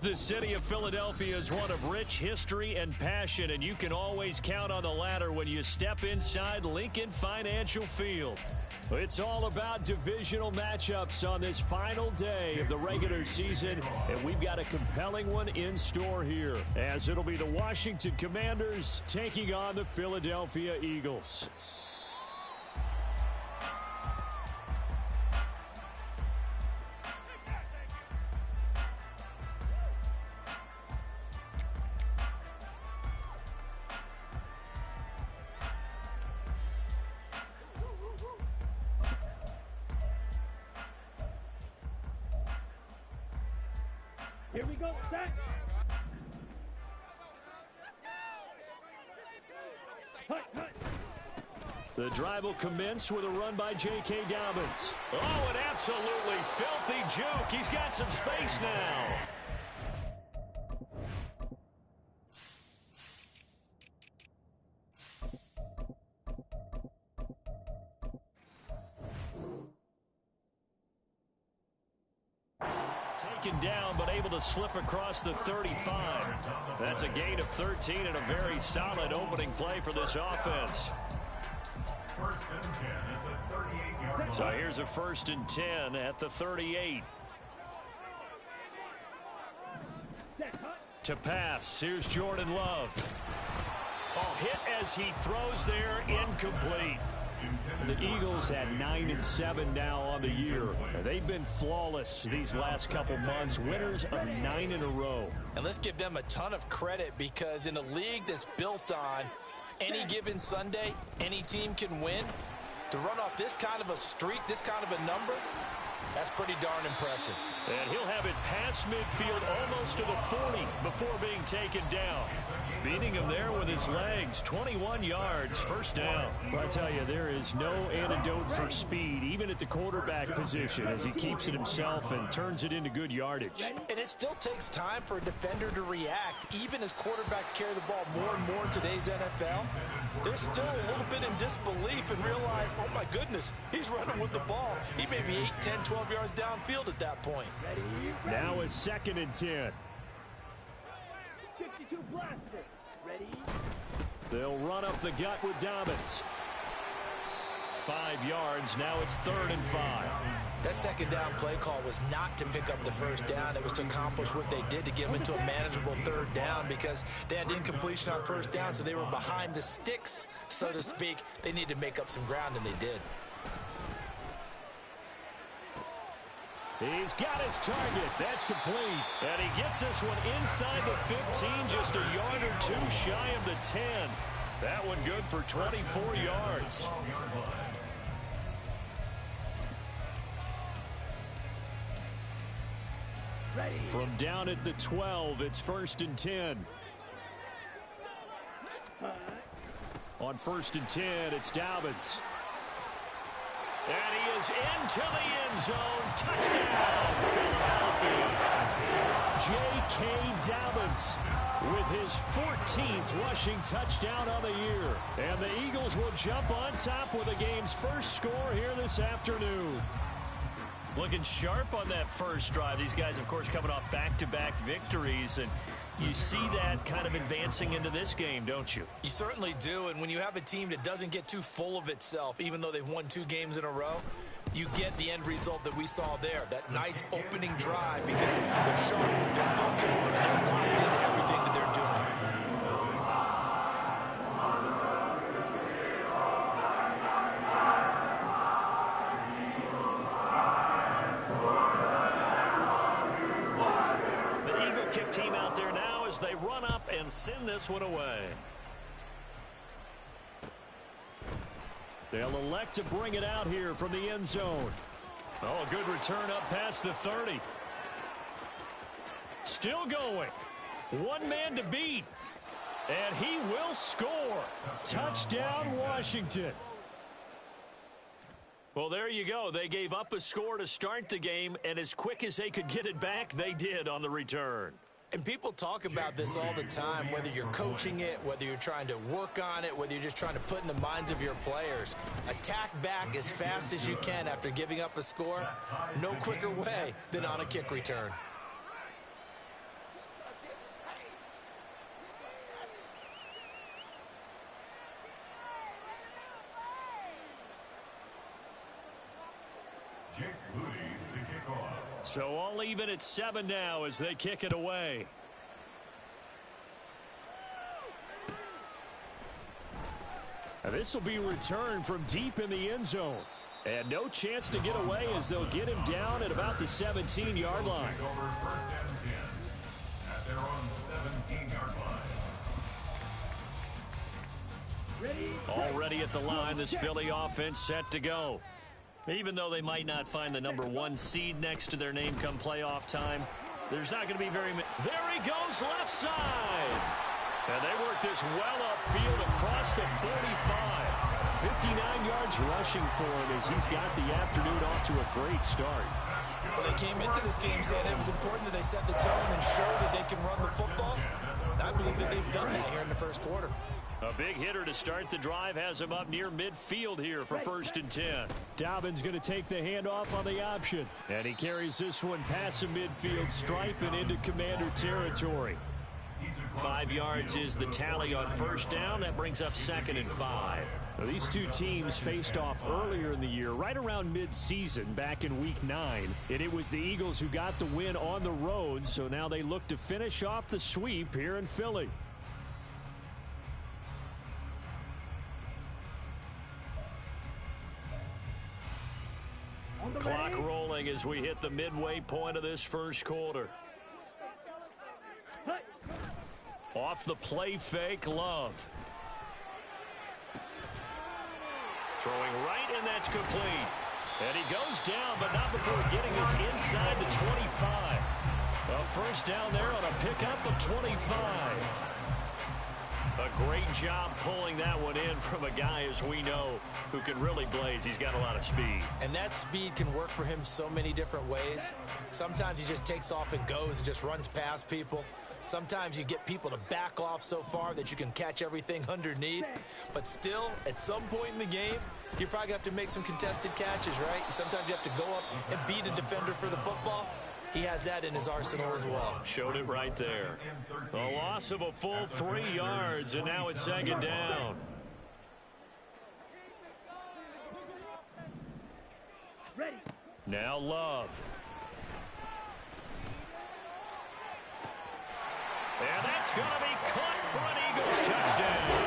The city of Philadelphia is one of rich history and passion, and you can always count on the latter when you step inside Lincoln Financial Field. It's all about divisional matchups on this final day of the regular season, and we've got a compelling one in store here, as it'll be the Washington Commanders taking on the Philadelphia Eagles. Here we go, set. The drive will commence with a run by J.K. Dobbins. Oh, an absolutely filthy juke. He's got some space now. Down, but able to slip across the 35. That's a gain of 13 and a very solid opening play for this offense. So here's a 1st and 10 at the 38. To pass, here's Jordan Love. Oh, hit as he throws there, incomplete. The Eagles at 9-7 now on the year. They've been flawless these last couple months, winners of 9 in a row. And let's give them a ton of credit, because in a league that's built on any given Sunday, any team can win. To run off this kind of a streak, this kind of a number, that's pretty darn impressive. And he'll have it past midfield almost to the 40 before being taken down. Beating him there with his legs, 21 yards, 1st down. Well, I tell you, there is no antidote for speed, even at the quarterback position, as he keeps it himself and turns it into good yardage. And it still takes time for a defender to react, even as quarterbacks carry the ball more and more in today's NFL. They're still a little bit in disbelief and realize, oh my goodness, he's running with the ball. He may be 8, 10, 12 yards downfield at that point. Now a 2nd and 10. 62 blaster. Ready? They'll run up the gut with Dobbins. 5 yards. Now it's 3rd and 5. That 2nd down play call was not to pick up the 1st down. It was to accomplish what they did, to get them into a manageable 3rd down, because they had incompletion on 1st down, so they were behind the sticks, so to speak. They needed to make up some ground, and they did. He's got his target. That's complete. And he gets this one inside the 15, just a yard or 2 shy of the 10. That one good for 24 yards. Ready. From down at the 12, it's 1st and 10. On 1st and 10, it's Dobbins. And he is into the end zone. Touchdown, Philadelphia. J.K. Dobbins with his 14th rushing touchdown on the year. And the Eagles will jump on top with the game's first score here this afternoon. Looking sharp on that first drive. These guys, of course, coming off back-to-back victories, and you see that kind of advancing into this game, don't you? You certainly do, and when you have a team that doesn't get too full of itself, even though they've won 2 games in a row, you get the end result that we saw there, that nice opening drive, because they're sharp, they're focused, and they're locked into everything that they're doing. Kick team out there now as they run up and send this one away. They'll elect to bring it out here from the end zone. Oh, a good return up past the 30. Still going. One man to beat. And he will score. Touchdown, Washington. Well, there you go. They gave up a score to start the game, and as quick as they could get it back, they did on the return. And people talk about this all the time, whether you're coaching it, whether you're trying to work on it, whether you're just trying to put in the minds of your players. Attack back as fast as you can after giving up a score. No quicker way than on a kick return. So all even at 7 now as they kick it away. This will be returned from deep in the end zone. And no chance to get away as they'll get him down at about the 17-yard line. Already at the line, this Philly offense set to go. Even though they might not find the #1 seed next to their name come playoff time, there's not going to be very many. There he goes, left side. And they work this well upfield across the 45. 59 yards rushing for him as he's got the afternoon off to a great start. Well, they came into this game saying it was important that they set the tone and show that they can run the football. And I believe that they've done that here in the first quarter. A big hitter to start the drive has him up near midfield here for 1st and 10. Dobbins going to take the handoff on the option. And he carries this one past the midfield stripe and into Commander territory. 5 yards is the tally on 1st down. That brings up 2nd and 5. Now, these two teams faced off earlier in the year, right around mid-season, back in Week 9. And it was the Eagles who got the win on the road, so now they look to finish off the sweep here in Philly. Clock rolling as we hit the midway point of this first quarter. Off the play fake, Love. Throwing right, and that's complete. And he goes down, but not before getting us inside the 25. A first down there on a pickup of 25. A great job pulling that one in from a guy, as we know, who can really blaze. He's got a lot of speed. And that speed can work for him so many different ways. Sometimes he just takes off and goes and just runs past people. Sometimes you get people to back off so far that you can catch everything underneath. But still, at some point in the game, you probably have to make some contested catches, right? Sometimes you have to go up and beat a defender for the football. He has that in his arsenal as well. Showed it right there. The loss of a full 3 yards, and now it's 2nd down. Ready. Now Love. And that's going to be caught for an Eagles touchdown.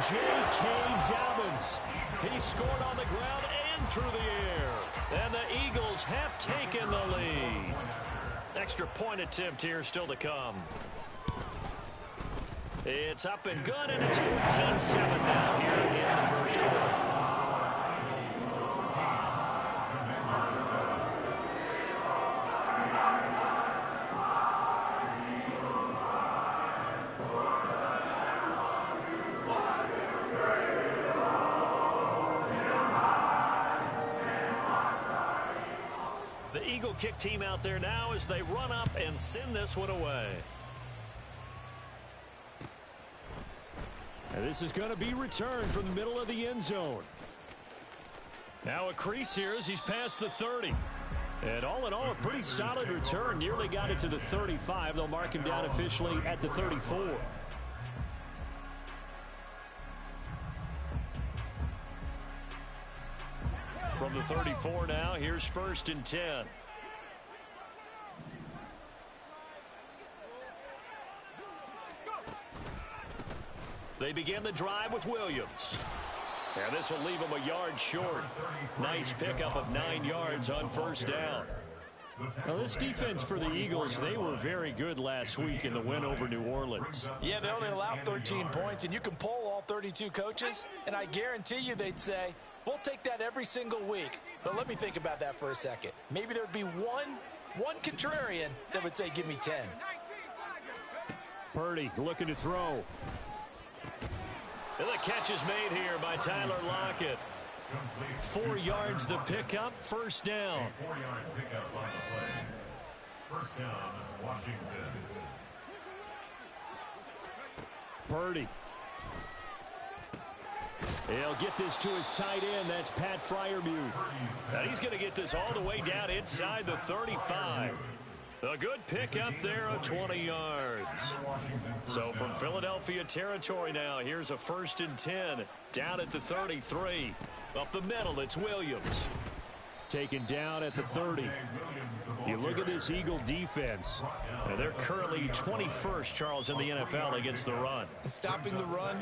J.K. Dobbins. He scored on the ground and through the air. And the Eagles have taken the lead. Extra point attempt here still to come. It's up and good, and it's 14-7 now here in the first quarter. The Eagle kick team out there now as they run up and send this one away. And this is going to be returned from the middle of the end zone. Now a crease here as he's past the 30. And all in all, a pretty solid return. Nearly got it to the 35. They'll mark him down officially at the 34. From the 34 now, here's 1st and 10. They begin the drive with Williams. And this will leave him a yard short. Nice pickup of 9 yards on 1st down. Now, this defense for the Eagles, they were very good last week in the win over New Orleans. Yeah, they only allowed 13 points, and you can poll all 32 coaches, and I guarantee you they'd say, we'll take that every single week. But let me think about that for a second. Maybe there'd be one contrarian that would say, give me 10. Purdy looking to throw. And the catch is made here by Tyler Lockett. 4 yards the pickup, 1st down. 4-yard pickup on the play. 1st down, Washington. Purdy. He'll get this to his tight end. That's Pat Freiermuth. And he's going to get this all the way down inside the 35. A good pickup there of 20 yards. So from Philadelphia territory now, here's a 1st and 10. Down at the 33. Up the middle, it's Williams. taken down at the 30. You look at this Eagle defense. They're currently 21st, Charles, in the NFL against the run. And stopping the run,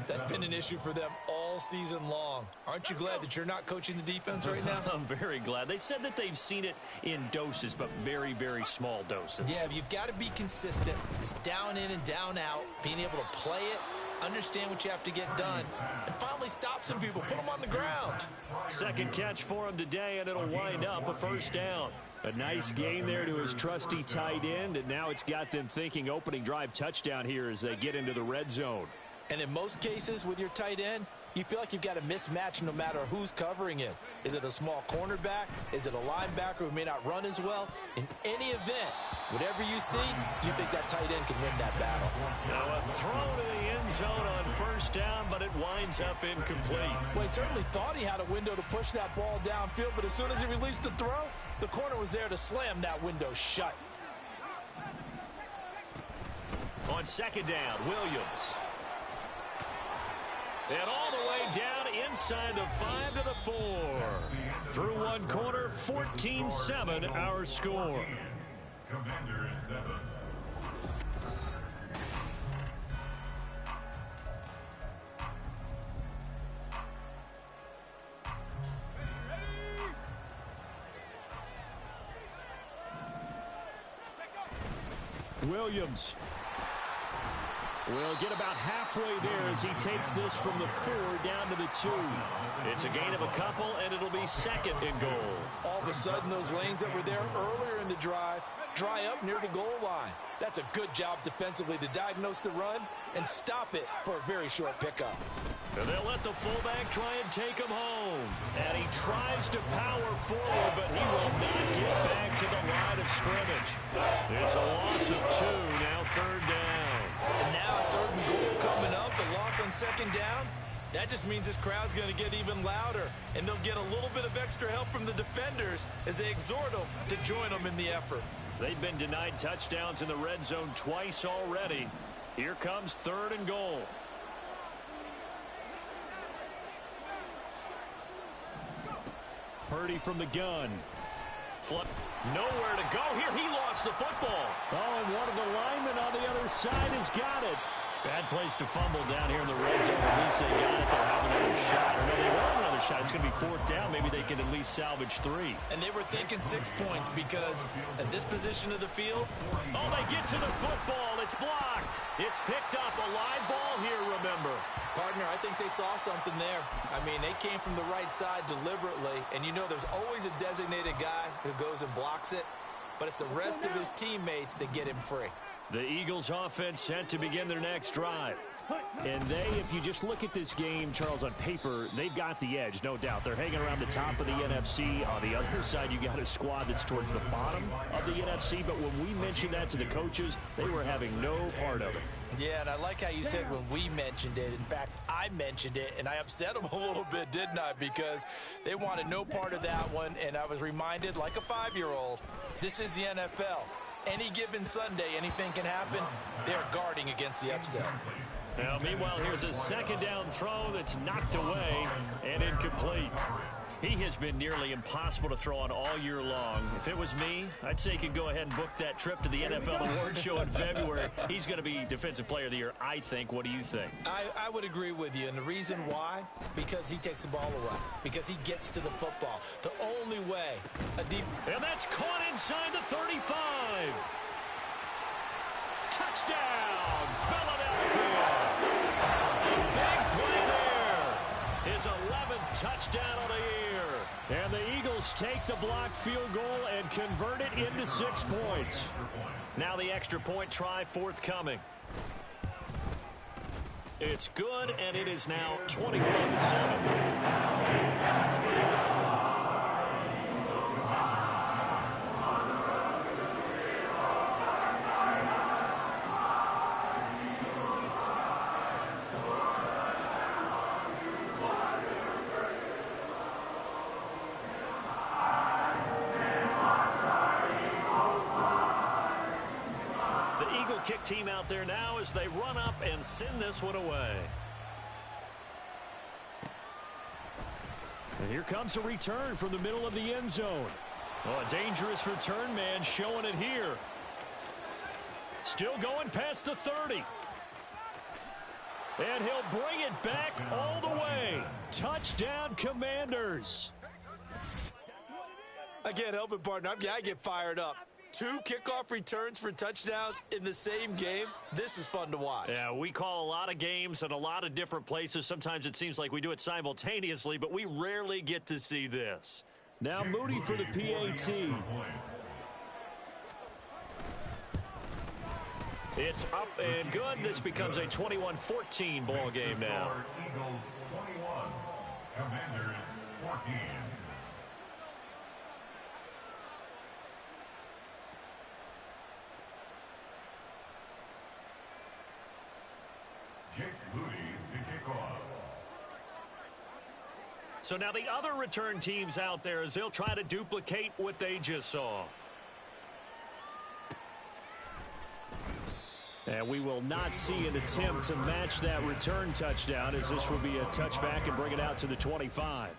that's been an issue for them all season long. Aren't you glad that you're not coaching the defense right now? I'm very glad. They said that they've seen it in doses, but very, very small doses. Yeah, you've got to be consistent. It's down in and down out, being able to play it, understand what you have to get done, and finally stop some people, put them on the ground. Second catch for him today, and it'll wind up a first down. A nice gain there to his trusty tight end, and now it's got them thinking opening drive touchdown here as they get into the red zone. And in most cases with your tight end, you feel like you've got a mismatch no matter who's covering him. Is it a small cornerback? Is it a linebacker who may not run as well? In any event, whatever you see, you think that tight end can win that battle. Now a throw to the end zone on first down, but it winds up incomplete. Well, he certainly thought he had a window to push that ball downfield, but as soon as he released the throw, the corner was there to slam that window shut. On second down, Williams. And all the way down inside the 5 to the 4. Through one corner, 14-7 our score. Commanders 7. Williams will get about halfway there as he takes this from the 4 down to the 2. It's a gain of a couple, and it'll be second and goal. All of a sudden, those lanes that were there earlier in the drive dry up near the goal line. That's a good job defensively to diagnose the run and stop it for a very short pickup. And they'll let the fullback try and take him home. And he tries to power forward, but he will not get back to the line of scrimmage. It's a loss of 2, now third down. And now third and goal coming up, the loss on second down. That just means this crowd's going to get even louder, and they'll get a little bit of extra help from the defenders as they exhort them to join them in the effort. They've been denied touchdowns in the red zone twice already. Here comes third and goal. Purdy from the gun. Flip. Nowhere to go here. He lost the football. Oh, and one of the linemen on the other side has got it. Bad place to fumble down here in the red zone. At least they got it. They'll have another shot. Or no, they won't have another shot. It's going to be fourth down. Maybe they can at least salvage 3. And they were thinking 6 points because at this position of the field. Oh, they get to the football. It's blocked. It's picked up. A live ball here, remember. Partner, I think they saw something there. I mean, they came from the right side deliberately. And you know there's always a designated guy who goes and blocks it. But it's the rest of his teammates that get him free. The Eagles offense set to begin their next drive. And they, if you just look at this game, Charles, on paper, they've got the edge, no doubt. They're hanging around the top of the NFC. On the other side, you got a squad that's towards the bottom of the NFC. But when we mentioned that to the coaches, they were having no part of it. Yeah, and I like how you said when we mentioned it. In fact, I mentioned it, and I upset them a little bit, didn't I? Because they wanted no part of that one, and I was reminded, like a 5-year-old, this is the NFL. Any given Sunday, anything can happen. They're guarding against the upset. Now, meanwhile, here's a second down throw that's knocked away and incomplete. He has been nearly impossible to throw on all year long. If it was me, I'd say he could go ahead and book that trip to the NFL Awards Show in February. He's going to be Defensive Player of the Year, I think. What do you think? I would agree with you, and the reason why? Because he takes the ball away. Because he gets to the football. The only way a deep... And that's caught inside the 35. Touchdown, Philadelphia. A big play there. His 11th touchdown of the year. And the Eagles take the blocked field goal and convert it into 6 points. Now the extra point try forthcoming. It's good, and it is now 21-7. Kick team out there now as they run up and send this one away. And Here comes a return from the middle of the end zone. Oh, a dangerous return man showing it here. Still going past the 30. And he'll bring it back all the way. Touchdown, Commanders. Again, helping partner, I get fired up. 2 kickoff returns for touchdowns in the same game. This is fun to watch. Yeah, we call a lot of games in a lot of different places. Sometimes it seems like we do it simultaneously, but we rarely get to see this. Now Moody for the PAT. It's up and good. This becomes a 21-14 ball game now. Eagles 21, Commanders 14. Jake Moody to kick off. So now the other return teams out there as they'll try to duplicate what they just saw. And we will not see an attempt to match that return touchdown, as this will be a touchback and bring it out to the 25.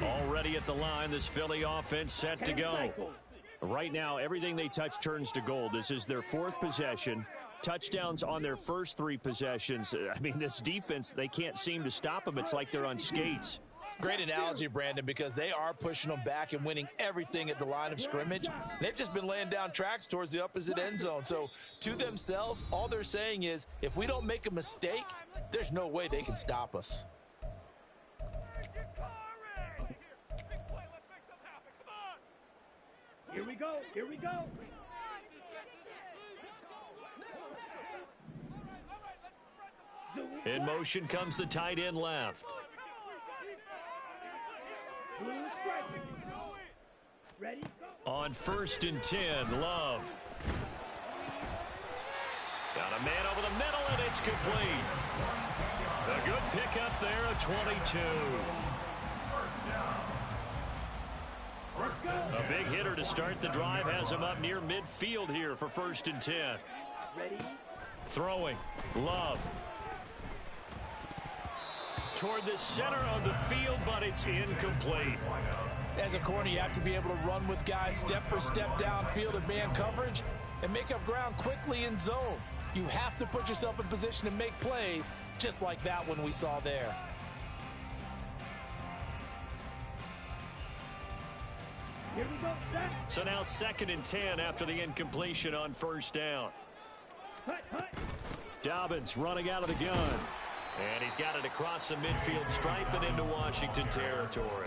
Already at the line, this Philly offense set to go. Right now, everything they touch turns to gold. This is their 4th possession. Touchdowns on their first 3 possessions. I mean, this defense, they can't seem to stop them. It's like they're on skates. Great analogy, Brandon, because they are pushing them back and winning everything at the line of scrimmage. They've just been laying down tracks towards the opposite end zone. So to themselves, all they're saying is, if we don't make a mistake, there's no way they can stop us. Here we go. Here we go. In motion comes the tight end left. Ready? On 1st and 10, Love. Got a man over the middle, and it's complete. A good pickup there, a 22. A big hitter to start the drive has him up near midfield here for 1st and 10. Ready? Throwing. Love. Toward the center of the field, but it's incomplete. As a corner, you have to be able to run with guys step for step downfield in man coverage and make up ground quickly in zone. You have to put yourself in position to make plays, just like that one we saw there. Here we go. Set. So now 2nd and 10 after the incompletion on 1st down. Hut, hut. Dobbins running out of the gun. And he's got it across the midfield stripe and into Washington territory.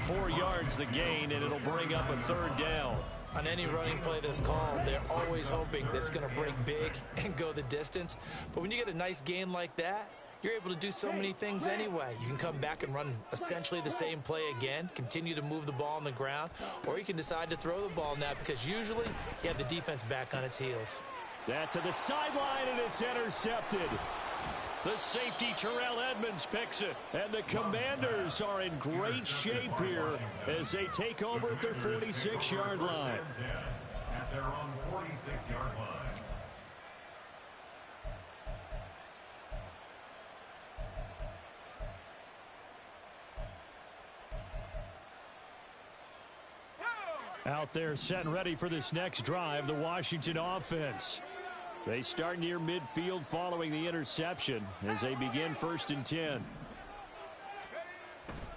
4 yards the gain, and it'll bring up a 3rd down. On any running play that's called, they're always hoping that it's going to break big and go the distance. But when you get a nice gain like that, you're able to do so many things anyway. You can come back and run essentially the same play again, continue to move the ball on the ground, or you can decide to throw the ball now because usually you have the defense back on its heels. That's to the sideline, and it's intercepted. The safety, Terrell Edmonds, picks it. And the Commanders are in great shape here as they take over at their 46-yard line. At their own 46-yard line. Out there set and ready for this next drive, the Washington offense. They start near midfield following the interception as they begin 1st and 10.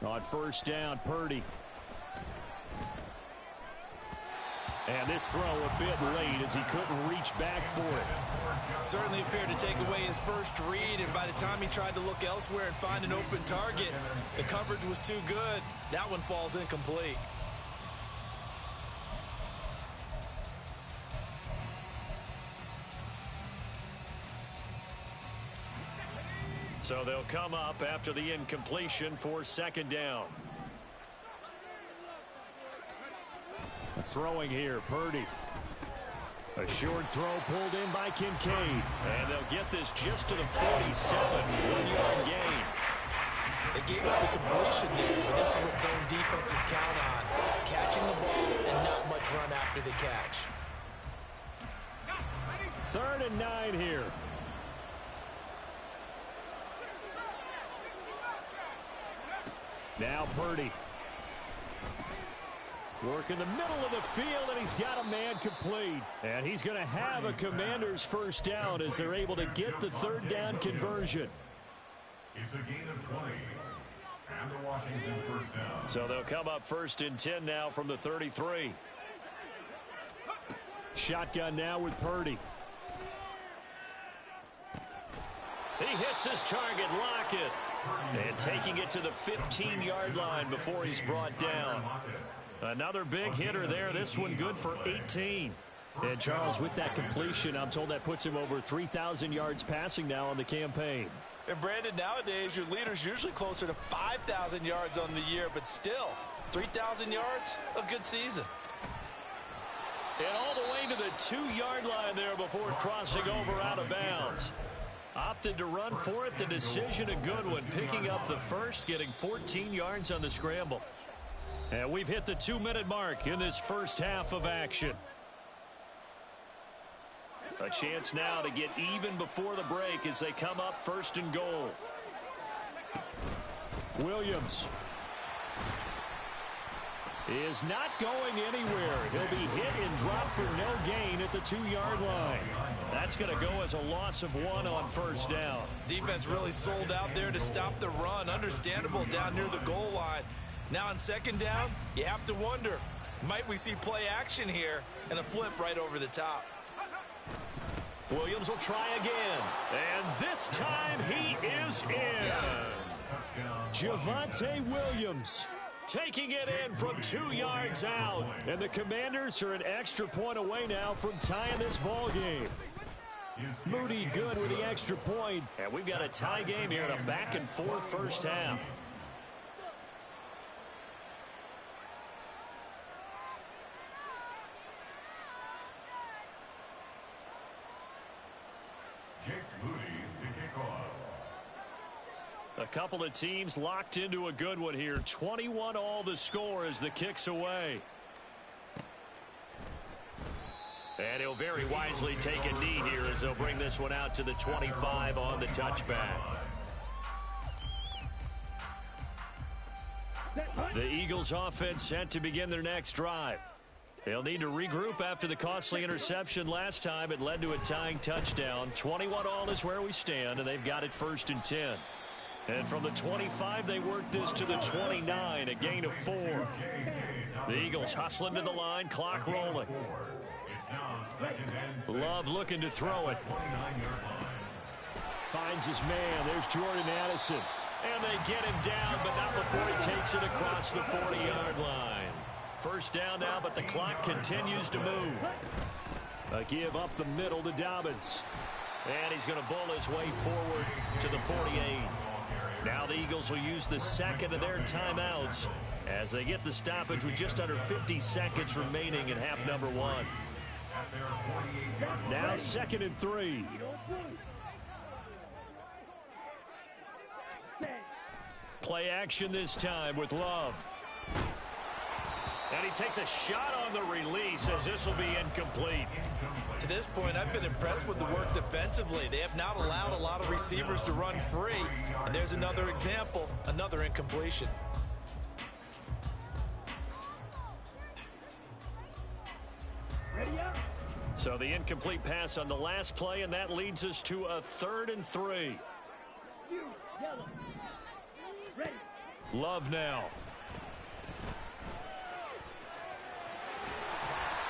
On 1st down, Purdy. And this throw a bit late as he couldn't reach back for it. Certainly appeared to take away his first read, and by the time he tried to look elsewhere and find an open target, the coverage was too good. That one falls incomplete. So they'll come up after the incompletion for 2nd down. Throwing here, Purdy. A short throw pulled in by Kincaid. And they'll get this just to the 47, 1-yard gain. They gave up the completion there, but this is what zone defenses count on. Catching the ball and not much run after the catch. 3rd and 9 here. Now Purdy. Work in the middle of the field, and he's got a man complete. And he's going to have a Commanders first down as they're able to get the 3rd down conversion. It's a gain of 20. And the Washington first down. So they'll come up 1st and 10 now from the 33. Shotgun now with Purdy. He hits his target, Lockett. And taking it to the 15-yard line before he's brought down. Another big hitter there. This one good for 18. And Charles, with that completion, I'm told that puts him over 3,000 yards passing now on the campaign. And Brandon, nowadays your leader's usually closer to 5,000 yards on the year, but still 3,000 yards, a good season. And all the way to the 2-yard line there before crossing over out of bounds. Opted to run for it. The decision a good one. Picking up the first, getting 14 yards on the scramble. And we've hit the 2-minute mark in this first half of action. A chance now to get even before the break as they come up 1st and goal. Williams is not going anywhere. He'll be hit and dropped for no gain at the 2-yard line. That's going to go as a loss of 1 on 1st down. Defense really sold out there to stop the run. Understandable down near the goal line. Now on 2nd down, you have to wonder, might we see play action here and a flip right over the top? Williams will try again. And this time he is in. Yes. Javonte Williams taking it in from 2 yards out. And the Commanders are an extra point away now from tying this ball game. Moody good with the extra point. And we've got a tie game here in a back-and-forth first half. A couple of teams locked into a good one here. 21 all the score as the kick's away. And he'll very wisely take a knee here as they'll bring this one out to the 25 on the touchback. The Eagles offense set to begin their next drive. They'll need to regroup after the costly interception last time. It led to a tying touchdown. 21 all is where we stand, and they've got it 1st and 10. And from the 25, they work this to the 29, a gain of 4. The Eagles hustling to the line, clock rolling. Love looking to throw it. Finds his man. There's Jordan Addison. And they get him down, but not before he takes it across the 40-yard line. 1st down now, but the clock continues to move. A give up the middle to Dobbins. And he's going to bull his way forward to the 48. Now the Eagles will use the 2nd of their timeouts as they get the stoppage with just under 50 seconds remaining in half number 1. Now 2nd and 3. Play action this time with Love. And he takes a shot on the release as this will be incomplete. To this point, I've been impressed with the work defensively. They have not allowed a lot of receivers to run free. And there's another example, another incompletion. Ready up. So the incomplete pass on the last play, and that leads us to a 3rd and 3. You, yellow. Ready. Love now.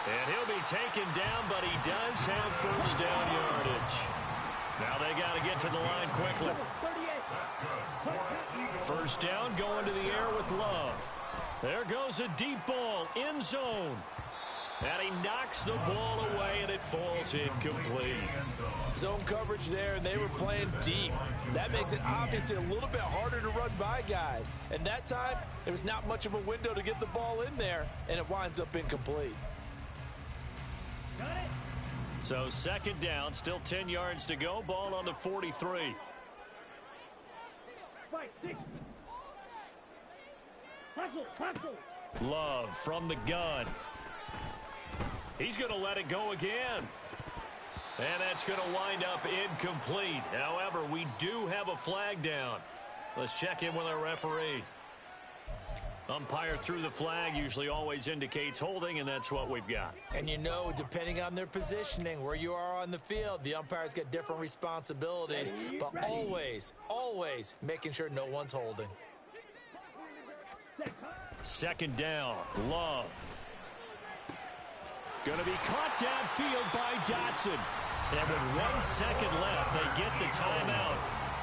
And he'll be taken down, but he does have 1st down yardage. Now they got to get to the line quickly. 1st down going to the air with Love. There goes a deep ball, end zone. And he knocks the ball away, and it falls incomplete. Zone coverage there, and they were playing deep. That makes it obviously a little bit harder to run by guys. And that time, there was not much of a window to get the ball in there, and it winds up incomplete. So 2nd down, still 10 yards to go. Ball on the 43. Fight, 6. Tackle, tackle. Love from the gun. He's going to let it go again. And that's going to wind up incomplete. However, we do have a flag down. Let's check in with our referee. Umpire threw the flag, usually always indicates holding, and that's what we've got. And you know, depending on their positioning, where you are on the field, the umpire's got different responsibilities. But always, always making sure no one's holding. Second down, Love. Going to be caught downfield by Dotson. And with 1 second left, they get the timeout.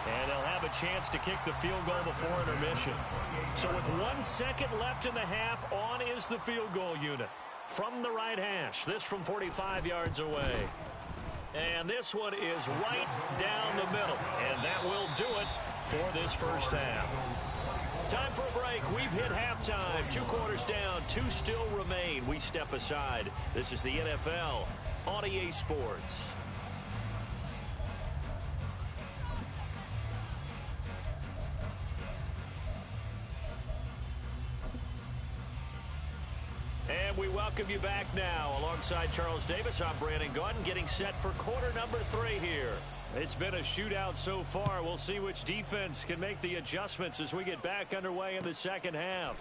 And they'll have a chance to kick the field goal before intermission. So with 1 second left in the half, on is the field goal unit. From the right hash, this from 45 yards away. And this one is right down the middle. And that will do it for this first half. Time for a break. We've hit halftime. 2 quarters down, 2 still remain. We step aside. This is the NFL on EA Sports. And we welcome you back now. Alongside Charles Davis, I'm Brandon Gaudin, getting set for quarter number 3 here. It's been a shootout so far. We'll see which defense can make the adjustments as we get back underway in the second half.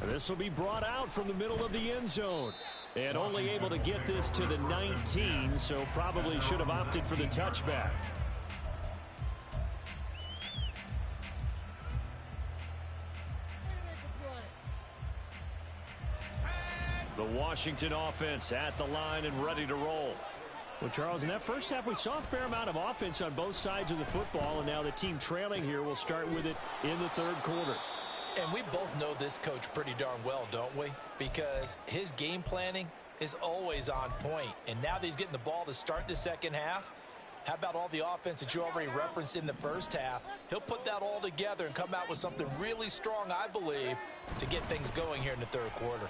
This will be brought out from the middle of the end zone. And only able to get this to the 19, so probably should have opted for the touchback. The Washington offense at the line and ready to roll. Well, Charles, in that first half, we saw a fair amount of offense on both sides of the football, and now the team trailing here will start with it in the third quarter. And we both know this coach pretty darn well, don't we? Because his game planning is always on point. And now that he's getting the ball to start the second half, how about all the offense that you already referenced in the first half? He'll put that all together and come out with something really strong, I believe, to get things going here in the third quarter.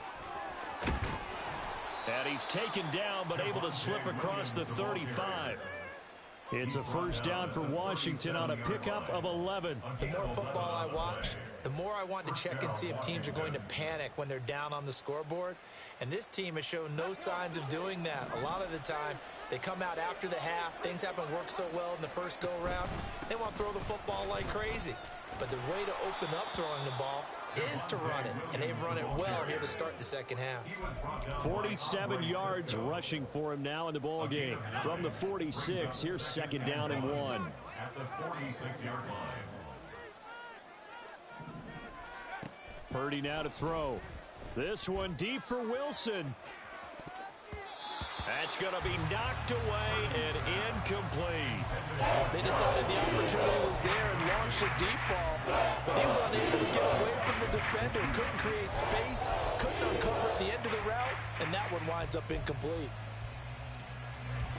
And he's taken down, but able to slip across the 35. It's a first down for Washington on a pickup of 11. The more football I watch, the more I want to check and see if teams are going to panic when they're down on the scoreboard. And this team has shown no signs of doing that. A lot of the time, they come out after the half. Things haven't worked so well in the first go-round. They want to throw the football like crazy. But the way to open up throwing the ball is to run it, and they've run it well here to start the second half. 47 yards rushing for him now in the ball game. From the 46, here's second down and 1. At the 46-yard line. Purdy now to throw. This one deep for Wilson. That's going to be knocked away and incomplete. They decided the opportunity was there and launched a deep ball, but he was unable to get away from the defender. Couldn't create space, couldn't uncover at the end of the route, and that one winds up incomplete.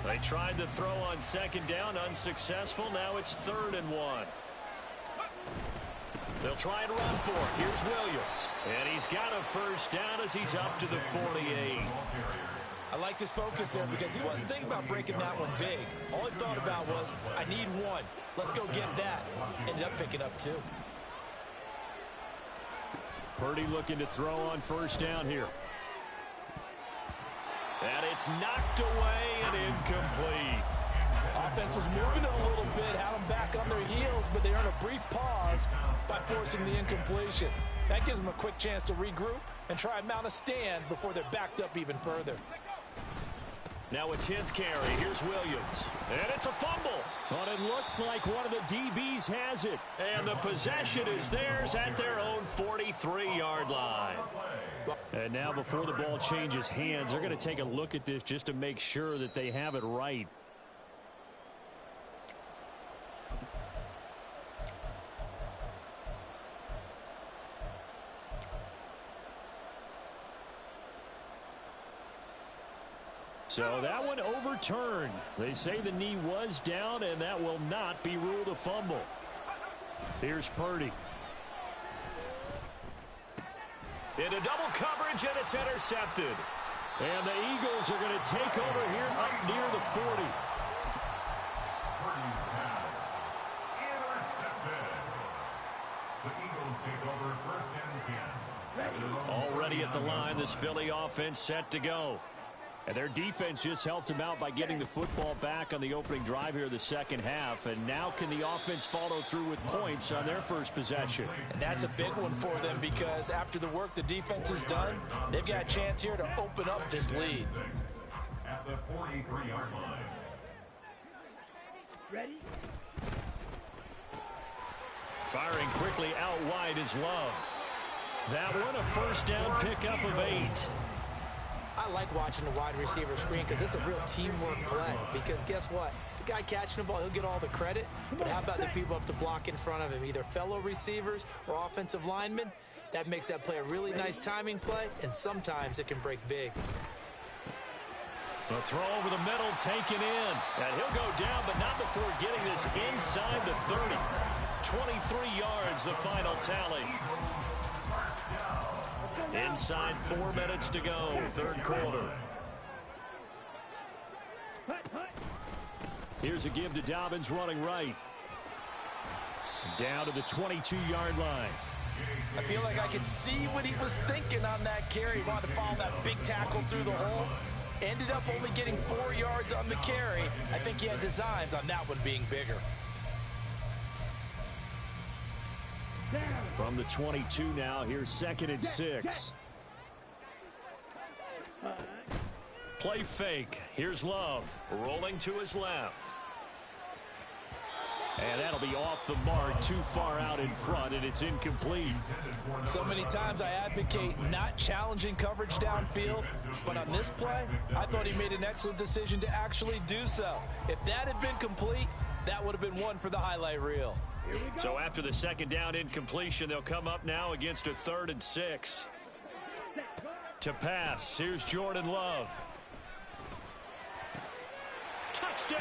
They tried to throw on second down, unsuccessful. Now it's 3rd and 1. They'll try and run for it. Here's Williams. And he's got a first down as he's up to the 48. I liked his focus there because he wasn't thinking about breaking that one big. All he thought about was, I need one. Let's go get that. Ended up picking up 2. Purdy looking to throw on first down here. And it's knocked away and incomplete. Offense was moving it a little bit, had them back on their heels, but they earned a brief pause by forcing the incompletion. That gives them a quick chance to regroup and try and mount a stand before they're backed up even further. Now a 10th carry. Here's Williams. And it's a fumble. But it looks like one of the DBs has it. And the possession is theirs at their own 43-yard line. And now before the ball changes hands, they're going to take a look at this just to make sure that they have it right. So that one overturned. They say the knee was down, and that will not be ruled a fumble. Here's Purdy. Into double coverage, and it's intercepted. And the Eagles are going to take over here up near the 40. Purdy's pass intercepted. The Eagles take over 1st and 10. at the line. This Philly offense set to go. And their defense just helped them out by getting the football back on the opening drive here in the second half. And now can the offense follow through with points on their first possession? And that's a big one for them because after the work the defense has done, they've got a chance here to open up this lead. At the 43-yard line. Ready? Firing quickly out wide is Love. That one a first down pickup of 8. I like watching the wide receiver screen because it's a real teamwork play. Because guess what? The guy catching the ball, he'll get all the credit. But how about the people up to block in front of him, either fellow receivers or offensive linemen? That makes that play a really nice timing play, and sometimes it can break big. The throw over the middle taken in. And he'll go down, but not before getting this inside the 30. 23 yards, the final tally. Inside 4 minutes to go, third quarter. Here's a give to Dobbins running right. Down to the 22-yard line. I feel like I could see what he was thinking on that carry. He wanted to follow that big tackle through the hole. Ended up only getting 4 yards on the carry. I think he had designs on that one being bigger. From the 22 now, here's 2nd and 6. Play fake. Here's Love. Rolling to his left. And that'll be off the mark, too far out in front, and it's incomplete. So many times I advocate not challenging coverage downfield, but on this play, I thought he made an excellent decision to actually do so. If that had been complete, that would have been one for the highlight reel. So after the second down incompletion, they'll come up now against a 3rd and 6. To pass, here's Jordan Love. Touchdown!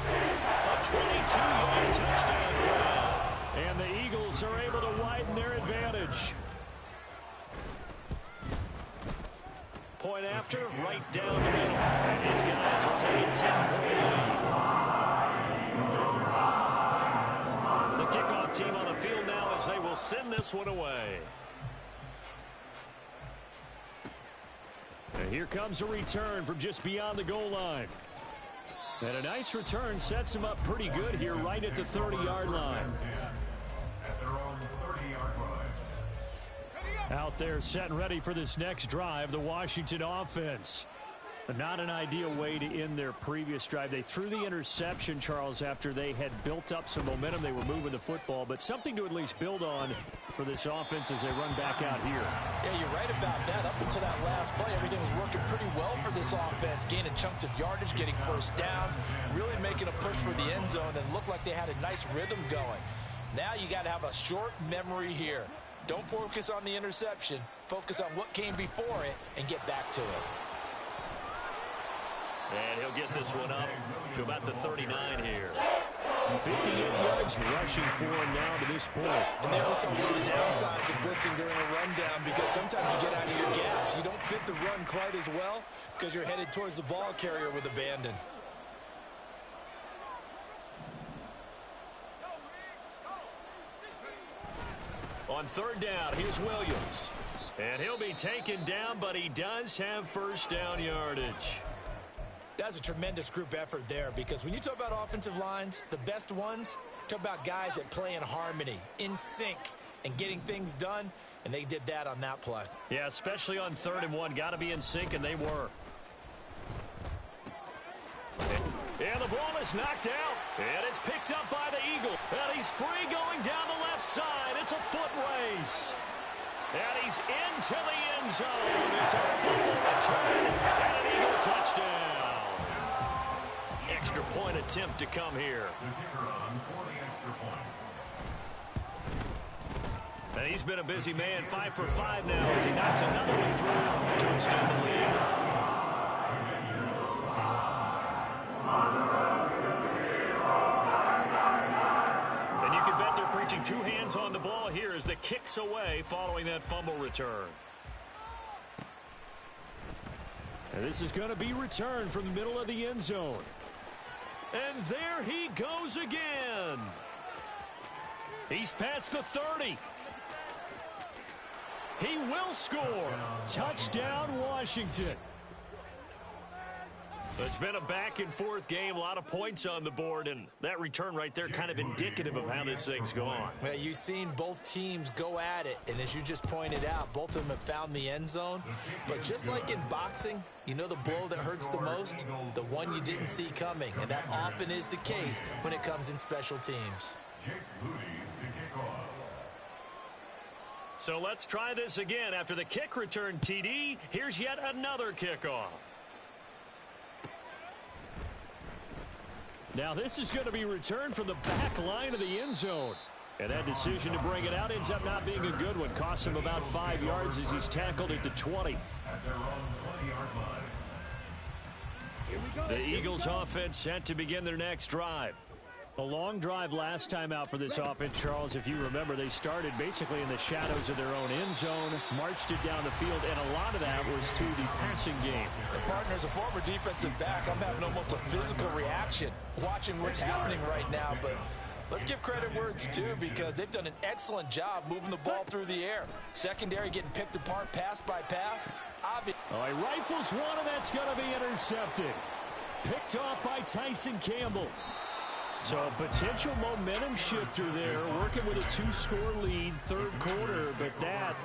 A 22-yard touchdown grab. And the Eagles are able to widen their advantage. Point after, right down the middle. And his guys will take a 10-point lead. The kickoff team on the field now as they will send this one away. And here comes a return from just beyond the goal line. And a nice return sets him up pretty good here right at the 30-yard line. At their own 30-yard line. Out there set and ready for this next drive, the Washington offense. But not an ideal way to end their previous drive. They threw the interception, Charles, after they had built up some momentum. They were moving the football, but something to at least build on for this offense as they run back out here. Yeah, you're right about that. Up until that last play, everything was working pretty well for this offense, gaining chunks of yardage, getting first downs, really making a push for the end zone, and looked like they had a nice rhythm going. Now you got to have a short memory here. Don't focus on the interception. Focus on what came before it and get back to it. And he'll get this one up to about the 39 here. 58 yards rushing for him now to this point. And there was some of the downsides of blitzing during a rundown because sometimes you get out of your gaps. You don't fit the run quite as well because you're headed towards the ball carrier with abandon. On 3rd down, here's Williams. And he'll be taken down, but he does have first down yardage. That's a tremendous group effort there because when you talk about offensive lines, the best ones, talk about guys that play in harmony, in sync, and getting things done, and they did that on that play. Yeah, especially on 3rd and 1. Got to be in sync, and they were. And the ball is knocked out. And it's picked up by the Eagle. And he's free going down the left side. It's a foot race. And he's into the end zone. It's a fumble return and an Eagle touchdown. Extra point attempt to come here. And he's been a busy man, 5 for 5 now as he knocks another one through to extend the lead. And you can bet they're preaching 2 hands on the ball here as the kicks away following that fumble return. And this is going to be returned from the middle of the end zone. And there he goes again. He's past the 30. He will score. Touchdown, Washington. It's been a back-and-forth game, a lot of points on the board, and that return right there kind of indicative of how this thing's gone. Well, you've seen both teams go at it, and as you just pointed out, both of them have found the end zone. But just like in boxing, you know the blow that hurts the most? The one you didn't see coming, and that often is the case when it comes in special teams. So let's try this again. After the kick return TD, here's yet another kickoff. Now this is going to be returned from the back line of the end zone. And that decision to bring it out ends up not being a good one. Costs him about 5 yards as he's tackled at the 20. The Eagles offense set to begin their next drive. A long drive last time out for this offense, Charles. If you remember, they started basically in the shadows of their own end zone, marched it down the field, and a lot of that was to the passing game. The partner, as a former defensive back, I'm having almost a physical reaction watching what's happening right now. But let's give credit where it's due, because they've done an excellent job moving the ball through the air. Secondary getting picked apart pass by pass. He rifles one, and that's going to be intercepted. Picked off by Tyson Campbell. So a potential momentum shifter there, working with a 2-score lead, third quarter, but that,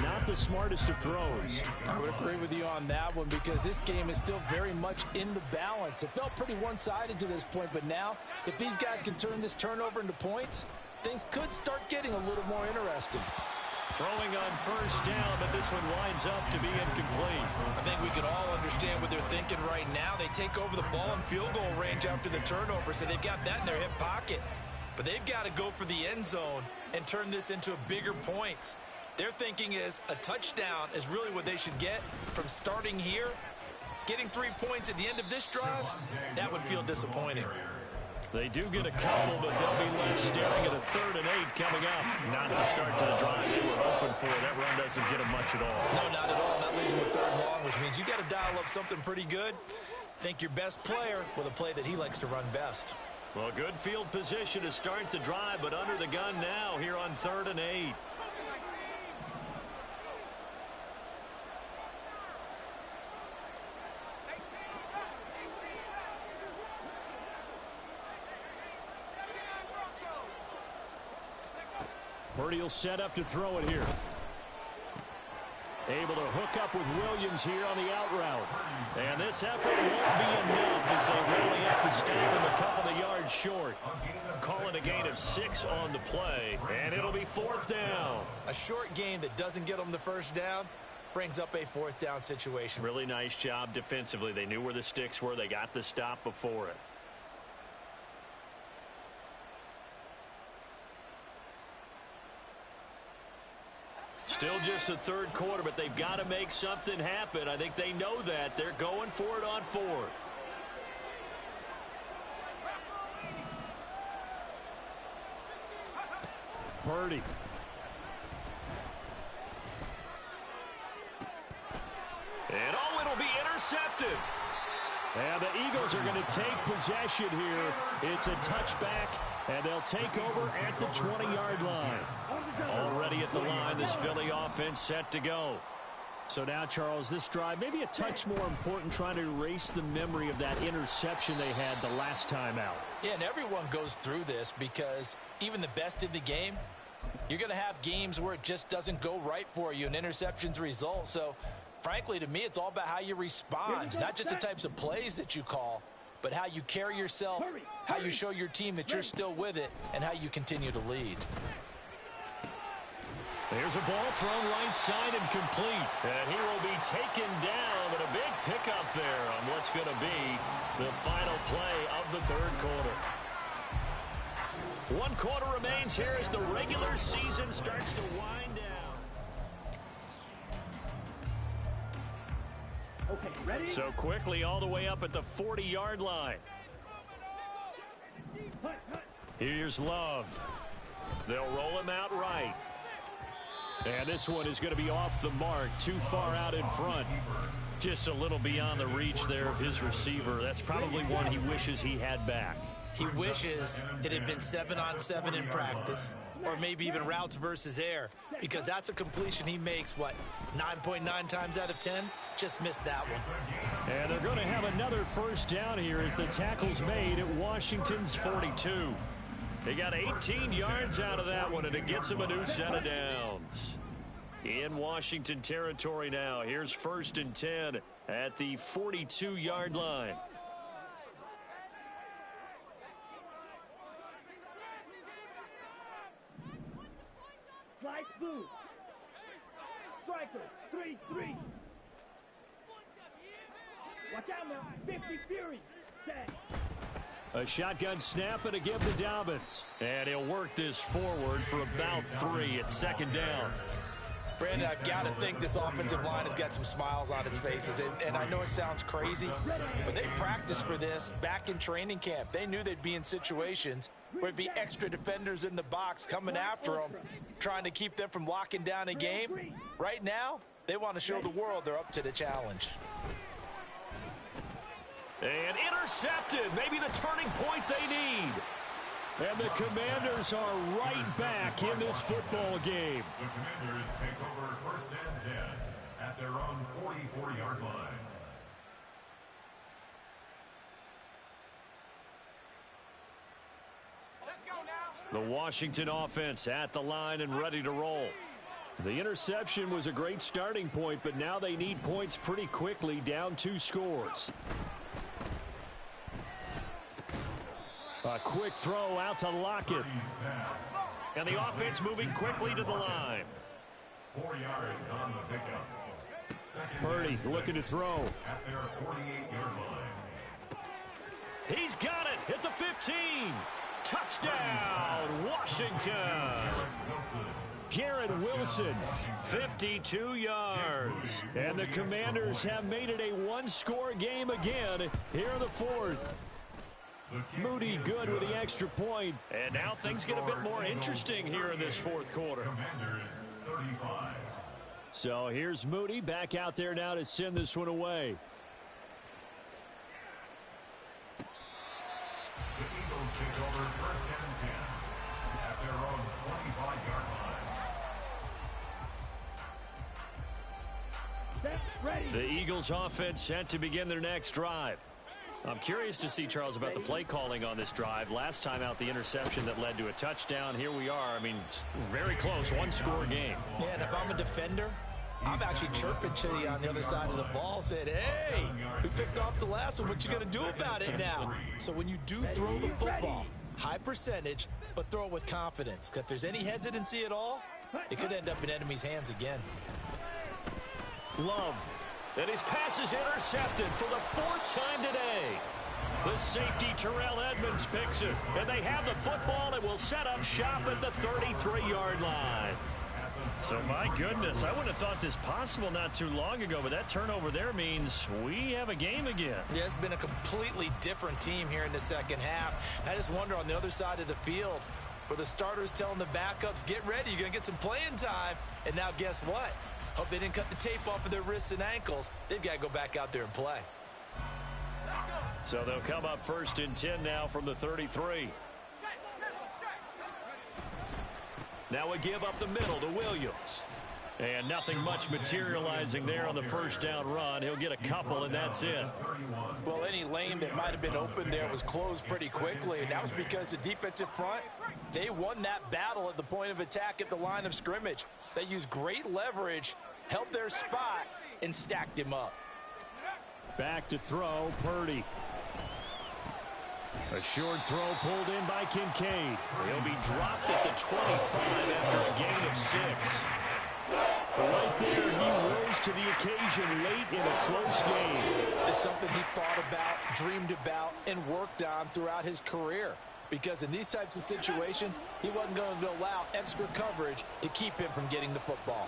not the smartest of throws. I would agree with you on that one, because this game is still very much in the balance. It felt pretty one-sided to this point, but now, if these guys can turn this turnover into points, things could start getting a little more interesting. Throwing on first down, but this one winds up to be incomplete. I think we can all understand what they're thinking right now. They take over the ball in field goal range after the turnover, so they've got that in their hip pocket. But they've got to go for the end zone and turn this into a bigger points. Their thinking is a touchdown is really what they should get from starting here. Getting 3 points at the end of this drive, that would feel disappointing. They do get a couple, but they'll be left staring at a 3rd and 8 coming up. Not the start to the drive they were hoping for. That run doesn't get them much at all. No, not at all. That leaves them with 3rd and long, which means you got to dial up something pretty good. Think your best player with a play that he likes to run best. Well, good field position to start the drive, but under the gun now here on 3rd and 8. Purdy will set up to throw it here. Able to hook up with Williams here on the out route. And this effort won't be enough as they rally up to stop him a couple of yards short. Call it a gain of 6 on the play, and it'll be 4th down. A short gain that doesn't get them the first down brings up a 4th down situation. Really nice job defensively. They knew where the sticks were. They got the stop before it. Still just the 3rd quarter, but they've got to make something happen. I think they know that. They're going for it on 4th. Purdy. And it'll be intercepted. And the Eagles are going to take possession here. It's a touchback, and they'll take over at the 20-yard line. Already at the line, this Philly offense set to go. So now, Charles, this drive maybe a touch more important, trying to erase the memory of that interception they had the last time out. Yeah, and everyone goes through this, because even the best in the game, you're going to have games where it just doesn't go right for you, and interceptions result. So, frankly, to me, it's all about how you respond, not just the types of plays that you call, but how you carry yourself, how you show your team that you're still with it, and how you continue to lead. There's a ball thrown right side and complete. And he will be taken down, but a big pickup there on what's going to be the final play of the 3rd quarter. 1 quarter remains here as the regular season starts to wind down. Okay, ready? So quickly all the way up at the 40-yard line. Here's Love. They'll roll him out right. And this one is going to be off the mark, too far out in front. Just a little beyond the reach there of his receiver. That's probably one he wishes he had back. He wishes it had been 7-on-7 in practice. or maybe even routes versus air, because that's a completion he makes, 9.9 times out of 10? Just missed that one. And they're going to have another first down here as the tackle's made at Washington's 42. They got 18 yards out of that one, and it gets them a new set of downs. In Washington territory now, here's 1st and 10 at the 42-yard line. Slice blue. Striker, 3-3. Watch out now, 50 Fury. Set. A shotgun snap and a give to Dobbins. And he'll work this forward for about 3 at 2nd down. Brandon, I've got to think this offensive line has got some smiles on its faces. And I know it sounds crazy, but they practiced for this back in training camp. They knew they'd be in situations where it'd be extra defenders in the box coming after them, trying to keep them from locking down a game. Right now, they want to show the world they're up to the challenge. And intercepted. Maybe the turning point they need. And the Commanders are right back in this football game. The Commanders take over 1st and 10 at their own 44-yard line. The Washington offense at the line and ready to roll. The interception was a great starting point, but now they need points pretty quickly, down 2 scores. A quick throw out to Lockett. And the offense moving quickly to the line. 4 yards on the pickup. Purdy looking to throw. At their 48-yard line. He's got it at the 15. Touchdown, Washington. Garrett Wilson, 52 yards. And the Commanders have made it a one-score game again here in the 4th. Moody good with the extra point. And now things get a bit more interesting here in this 4th quarter. Commanders 35. So here's Moody back out there now to send this one away. The Eagles take over 1st and 10 at their own 25-yard line. Set, ready. The Eagles offense set to begin their next drive. I'm curious to see, Charles, about the play calling on this drive. Last time out, the interception that led to a touchdown. Here we are. I mean, very close, one-score game. Yeah, and if I'm a defender, I'm actually chirping Chili on the other side of the ball, saying, hey, we picked off the last one. What you going to do about it now? So when you do throw the football, high percentage, but throw it with confidence. Because if there's any hesitancy at all, it could end up in enemy's hands again. Love. And his pass is intercepted for the 4th time today. The safety, Terrell Edmonds, picks it. And they have the football and will set up shop at the 33-yard line. So, my goodness, I wouldn't have thought this possible not too long ago, but that turnover there means we have a game again. Yeah, it's been a completely different team here in the second half. I just wonder on the other side of the field where the starters telling the backups, get ready, you're going to get some playing time. And now guess what? Hope they didn't cut the tape off of their wrists and ankles. They've got to go back out there and play. So they'll come up 1st and 10 now from the 33. Now we give up the middle to Williams. And nothing much materializing there on the 1st down run. He'll get a couple, and that's it. Well, any lane that might have been open there was closed pretty quickly, and that was because the defensive front, they won that battle at the point of attack at the line of scrimmage. They used great leverage, held their spot, and stacked him up. Back to throw, Purdy. A short throw pulled in by Kincaid. He'll be dropped at the 25 after a gain of 6. Right there, he rose to the occasion late in a close game. It's something he thought about, dreamed about, and worked on throughout his career. Because in these types of situations, he wasn't going to allow extra coverage to keep him from getting the football.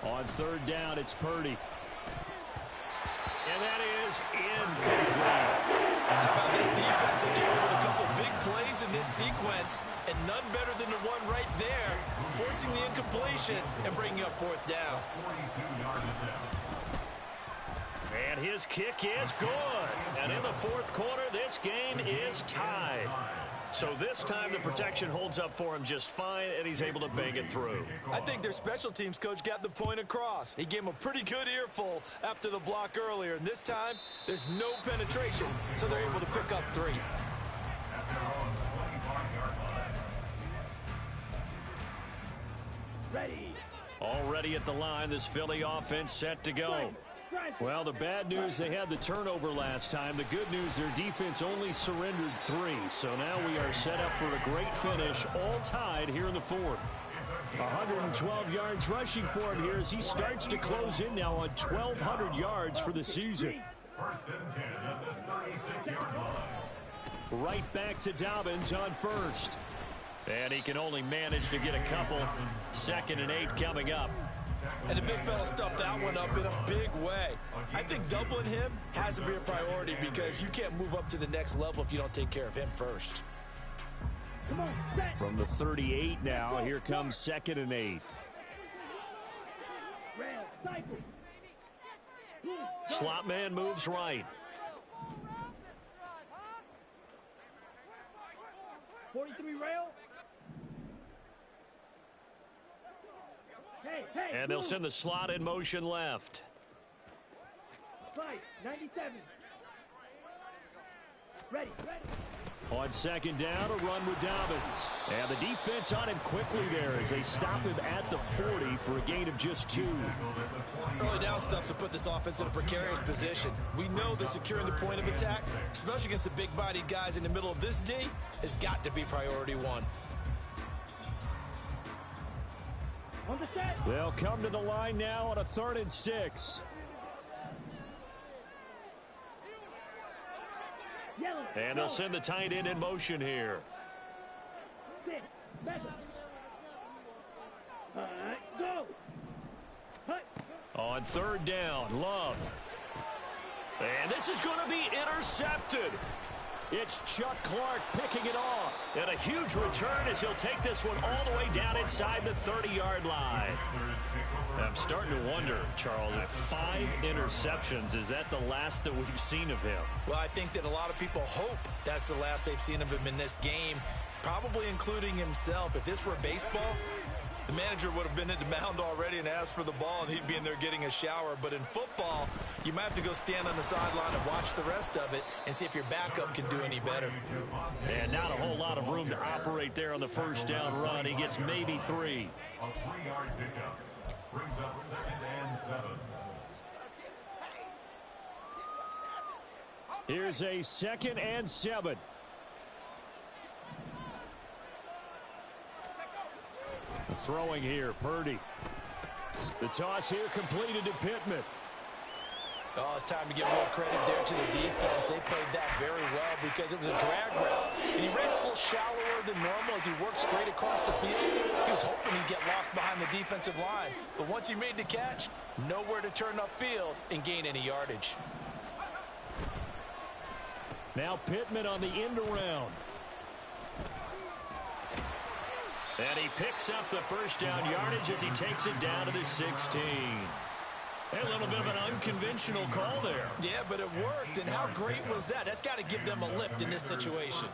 On 3rd down, it's Purdy. And that is incomplete. How about this defense? They came up with a couple big plays in this sequence, and none better than the one right there, forcing the incompletion and bringing up 4th down. 42-yard attempt. And his kick is good. And in the fourth quarter, this game is tied. So this time the protection holds up for him just fine, and he's able to bang it through. I think their special teams coach got the point across. He gave him a pretty good earful after the block earlier, and this time there's no penetration, so they're able to pick up 3. Ready. Already at the line, this Philly offense set to go. Well, the bad news, they had the turnover last time. The good news, their defense only surrendered 3. So now we are set up for a great finish, all tied here in the fourth. 112 yards rushing for him here as he starts to close in now on 1,200 yards for the season. First and 10 at the 36-yard line. Right back to Dobbins on first. And he can only manage to get a couple. 2nd and 8 coming up. And the big fella stuffed that one up in a big way. I think doubling him has to be a priority because you can't move up to the next level if you don't take care of him first. Come on, set. From the 38 now, here comes 2nd and 8. Rail, cycle. Slot man moves right. 43 rail. Hey, And they'll send the slot in motion left. Slide, 97. Ready. On 2nd down, a run with Dobbins. And the defense on him quickly there as they stop him at the 40 for a gain of just 2. Early down stuff to put this offense in a precarious position. We know that securing the point of attack, especially against the big-bodied guys in the middle of this D, has got to be priority 1. On the set. They'll come to the line now on a 3rd and 6. Yellow. And they'll send the tight end in motion here. 6, 7. Go. Hut. On 3rd down, Love. And this is going to be intercepted. It's Chuck Clark picking it off. And a huge return as he'll take this one all the way down inside the 30-yard line. I'm starting to wonder, Charles, if 5 interceptions, is that the last that we've seen of him? Well, I think that a lot of people hope that's the last they've seen of him in this game, probably including himself. If this were baseball, the manager would have been at the mound already and asked for the ball, and he'd be in there getting a shower. But in football, you might have to go stand on the sideline and watch the rest of it and see if your backup can do any better. And not a whole lot of room to operate there on the first down run. He gets maybe 3. A 3-yard pickup brings up 2nd and 7. Here's a 2nd and 7. Throwing here, Purdy. The toss here completed to Pittman. Oh, it's time to give more credit there to the defense. They played that very well because it was a drag route. And he ran a little shallower than normal as he worked straight across the field. He was hoping he'd get lost behind the defensive line. But once he made the catch, nowhere to turn upfield and gain any yardage. Now Pittman on the end around. And he picks up the first down yardage as he takes it down to the 16. A little bit of an unconventional call there. Yeah, but it worked. And how great was that? That's got to give them a lift in this situation.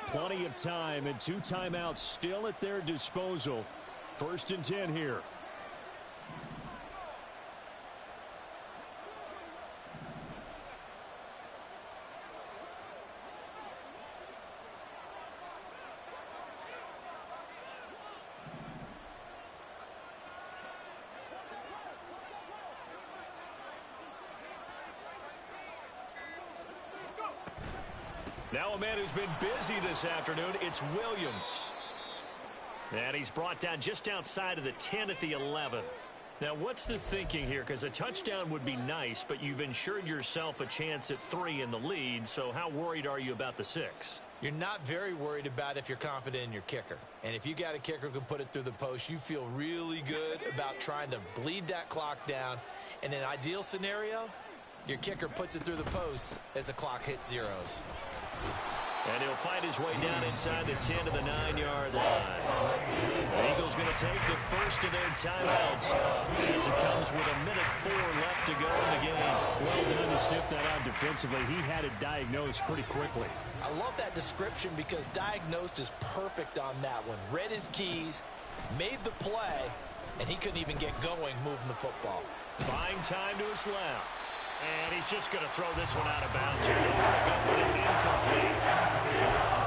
Plenty of time and 2 timeouts still at their disposal. 1st and 10 here. Now a man who's been busy this afternoon, it's Williams. And he's brought down just outside of the 10 at the 11. Now what's the thinking here? Because a touchdown would be nice, but you've ensured yourself a chance at 3 in the lead, so how worried are you about the 6? You're not very worried about if you're confident in your kicker. And if you got a kicker who can put it through the post, you feel really good about trying to bleed that clock down. In an ideal scenario, your kicker puts it through the post as the clock hits zeros. And he'll fight his way down inside the 10 to the 9-yard line. The Eagles going to take the first of their timeouts as it comes with 1:04 left to go in the game. Well done to sniff that out defensively. He had it diagnosed pretty quickly. I love that description because diagnosed is perfect on that one. Read his keys, made the play, and he couldn't even get going moving the football. Buying time to his left. And he's just going to throw this one out of bounds here. They want to go with it incomplete.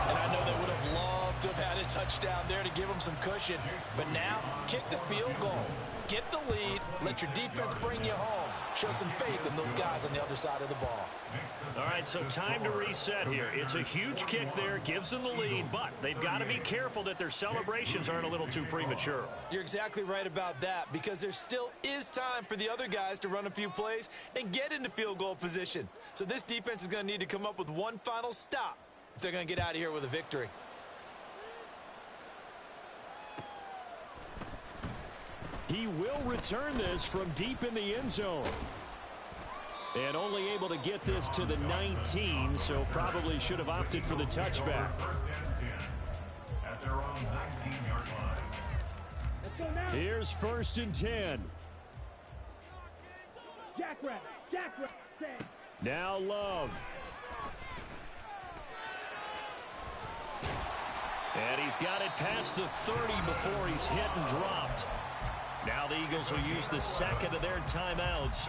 And I know they would have loved to have had a touchdown there to give them some cushion. But now, kick the field goal. Get the lead. Let your defense bring you home. Show some faith in those guys on the other side of the ball. All right, so time to reset here. It's a huge kick there. Gives them the lead, but they've got to be careful that their celebrations aren't a little too premature. You're exactly right about that because there still is time for the other guys to run a few plays and get into field goal position. So this defense is going to need to come up with one final stop if they're going to get out of here with a victory. He will return this from deep in the end zone. And only able to get this to the 19, so probably should have opted for the touchback. At their own 19-yard line. Let's go now. Here's 1st and 10. Jackrabbit. Jackrabbit. Set. Now Love. And he's got it past the 30 before he's hit and dropped. Now the Eagles will use the second of their timeouts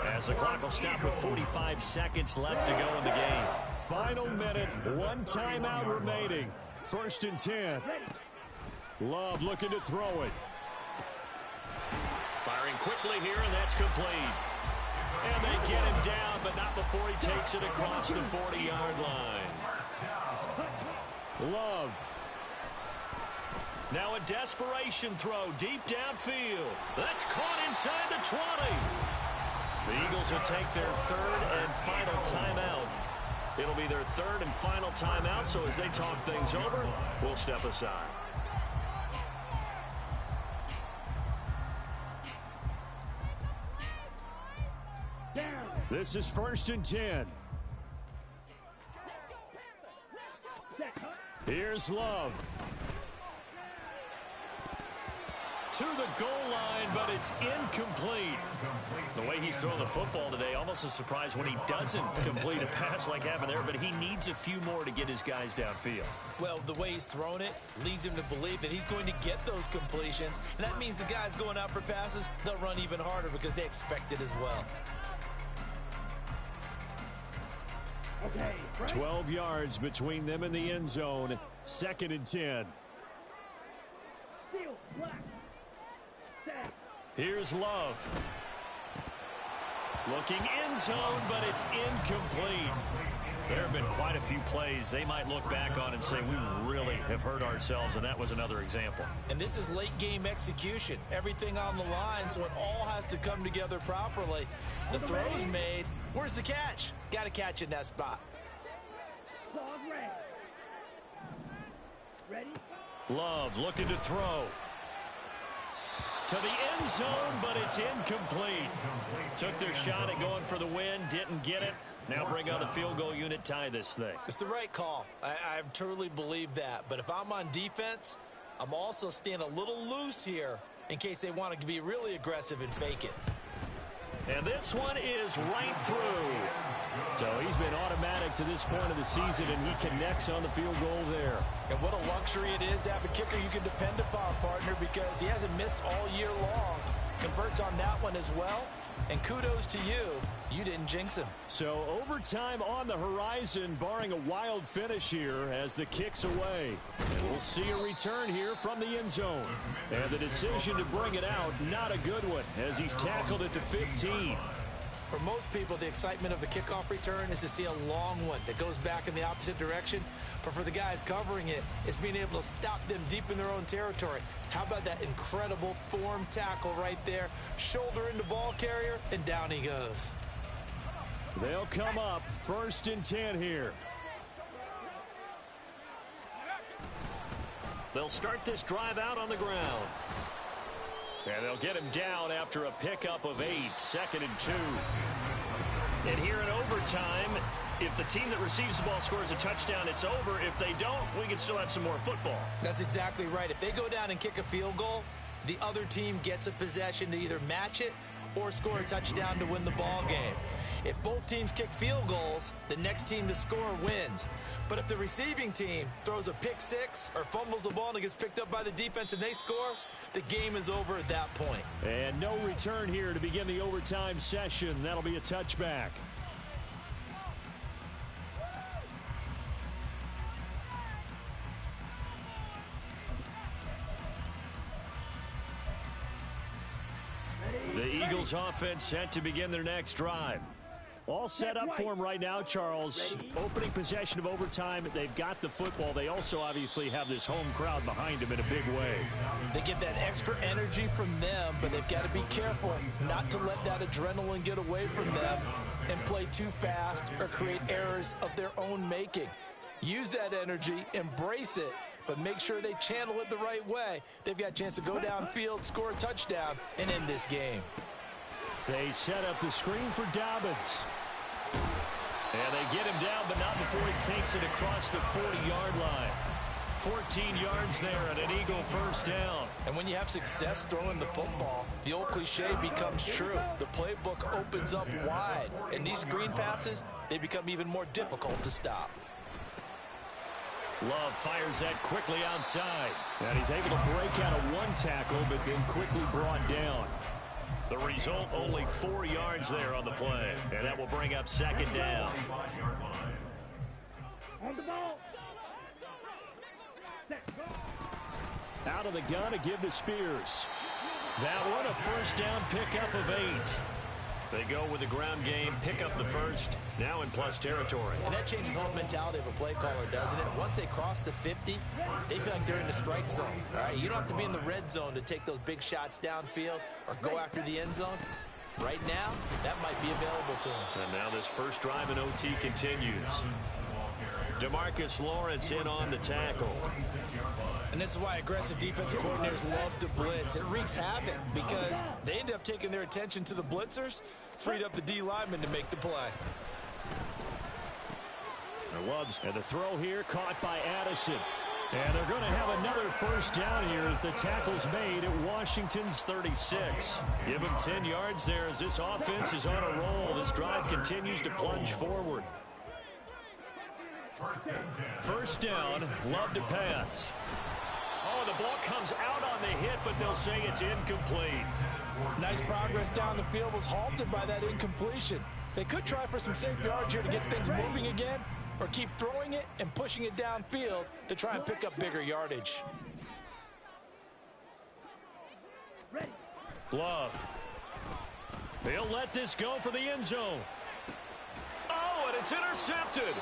as the clock will stop with 45 seconds left to go in the game. Final minute, one timeout remaining. 1st and 10. Love looking to throw it. Firing quickly here, and that's complete. And they get him down, but not before he takes it across the 40-yard line. Love. Now a desperation throw deep downfield. That's caught inside the 20. The Eagles will take their third and final timeout. It'll be their third and final timeout, so as they talk things over, we'll step aside. This is 1st and 10. Here's Love. To the goal line, but it's incomplete. The way he's throwing the football today, almost a surprise when he doesn't complete a pass like happened there, but he needs a few more to get his guys downfield. Well, the way he's thrown it leads him to believe that he's going to get those completions, and that means the guys going out for passes, they'll run even harder because they expect it as well. Okay. 12 yards between them and the end zone. 2nd and 10. Seal. Black. Set. Here's Love. Looking end zone, but it's incomplete. There have been quite a few plays they might look back on and say, we really have hurt ourselves, and that was another example. And this is late game execution. Everything on the line, so it all has to come together properly. The throw's made. Where's the catch? Got to catch in that spot. Ball red. Ready? Love looking to throw. To the end zone, but it's incomplete. Took their shot at going for the win, didn't get it. Now bring on the field goal unit, tie this thing. It's the right call. I truly believe that. But if I'm on defense, I'm also staying a little loose here in case they want to be really aggressive and fake it. And this one is right through. So he's been automatic to this point of the season, and he connects on the field goal there. And what a luxury it is to have a kicker you can depend upon, partner, because he hasn't missed all year long. Converts on that one as well. And kudos to you. You didn't jinx him. So overtime on the horizon, barring a wild finish here as the kick's away. And we'll see a return here from the end zone. And the decision to bring it out, not a good one, as he's tackled at the 15. For most people, the excitement of a kickoff return is to see a long one that goes back in the opposite direction. But for the guys covering it, it's being able to stop them deep in their own territory. How about that incredible form tackle right there? Shoulder into ball carrier, and down he goes. They'll come up 1st and 10 here. They'll start this drive out on the ground. And they'll get him down after a pickup of 8, 2nd and 2. And here in overtime, If the team that receives the ball scores a touchdown, it's over. If they don't, we can still have some more football. That's exactly right. If they go down and kick a field goal, the other team gets a possession to either match it or score a touchdown to win the ball game. If both teams kick field goals, the next team to score wins. But if the receiving team throws a pick six or fumbles the ball and it gets picked up by the defense and they score, the game is over at that point. And no return here to begin the overtime session. That'll be a touchback. The Eagles offense set to begin their next drive. All set up for them right now, Charles. Opening possession of overtime. They've got the football. They also obviously have this home crowd behind them in a big way. They get that extra energy from them, but they've got to be careful not to let that adrenaline get away from them and play too fast or create errors of their own making. Use that energy, embrace it, but make sure they channel it the right way. They've got a chance to go downfield, score a touchdown, and end this game. They set up the screen for Dobbins. And they get him down, but not before he takes it across the 40-yard line. 14 yards there and an Eagle first down. And when you have success throwing the football, the old cliche becomes true. The playbook opens up wide. And these screen passes, they become even more difficult to stop. Love fires that quickly outside. And he's able to break out of one tackle, but then quickly brought down. The result, only 4 yards there on the play. And that will bring up second down. On the ball. Out of the gun to give to Spears. That one, a first down pickup of 8. They go with the ground game, pick up the first, now in plus territory. And that changes the whole mentality of a play caller, doesn't it? Once they cross the 50, they feel like they're in the strike zone. All right, you don't have to be in the red zone to take those big shots downfield or go after the end zone. Right now, that might be available to them. And now this first drive in OT continues. DeMarcus Lawrence in on the tackle. And this is why aggressive defensive coordinators love to blitz. It wreaks havoc because they end up taking their attention to the blitzers, freed up the D lineman to make the play. And the throw here caught by Addison. And they're going to have another first down here as the tackle's made at Washington's 36. Give them 10 yards there as this offense is on a roll. This drive continues to plunge forward. First down, Love to pass. Oh, the ball comes out on the hit, but they'll say it's incomplete. Nice progress down the field was halted by that incompletion. They could try for some safe yards here to get things moving again, or keep throwing it and pushing it downfield to try and pick up bigger yardage. Love. They'll let this go for the end zone. Oh, and it's intercepted.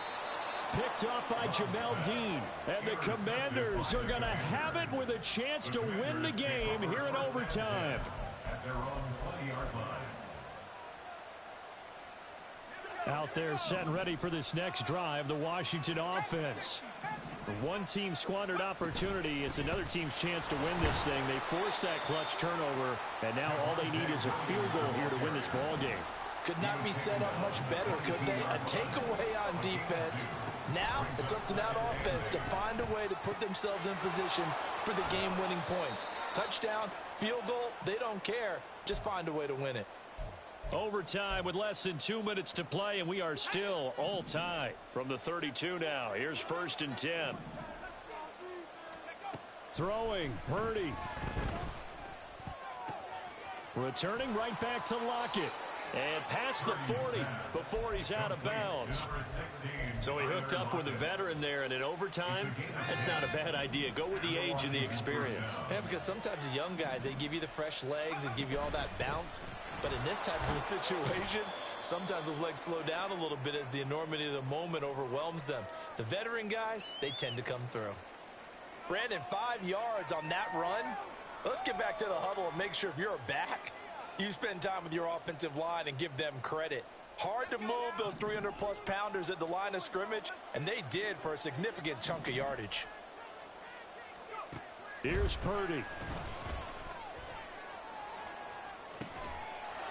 Picked off by Jamel Dean. And the Commanders are going to have it with a chance to win the game here in overtime. At their own 20-yard line. Out there set and ready for this next drive, the Washington offense. One team squandered opportunity. It's another team's chance to win this thing. They forced that clutch turnover, and now all they need is a field goal here to win this ball game. Could not be set up much better, could they? A takeaway on defense. Now it's up to that offense to find a way to put themselves in position for the game-winning points. Touchdown, field goal, they don't care. Just find a way to win it. Overtime with less than 2 minutes to play, and we are still all tied. From the 32 now, here's 1st and 10. Throwing, Purdy. Returning right back to Lockett. And past the 40 before he's out of bounds. So he hooked up with a veteran there, and in overtime, that's not a bad idea. Go with the age and the experience. Yeah, because sometimes the young guys, they give you the fresh legs and give you all that bounce. But in this type of a situation, sometimes those legs slow down a little bit as the enormity of the moment overwhelms them. The veteran guys, they tend to come through. Brandon, 5 yards on that run. Let's get back to the huddle and make sure if you're a back, you spend time with your offensive line and give them credit. Hard to move those 300-plus pounders at the line of scrimmage, and they did for a significant chunk of yardage. Here's Purdy.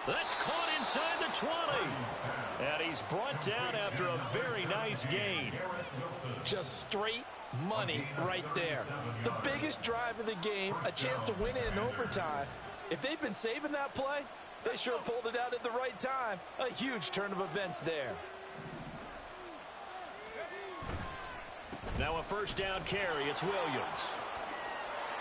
That's caught inside the 20. And he's brought down after a very nice gain. Just straight money right there. The biggest drive of the game, a chance to win it in overtime. If they've been saving that play, they sure pulled it out at the right time. A huge turn of events there. Now a first down carry. It's Williams.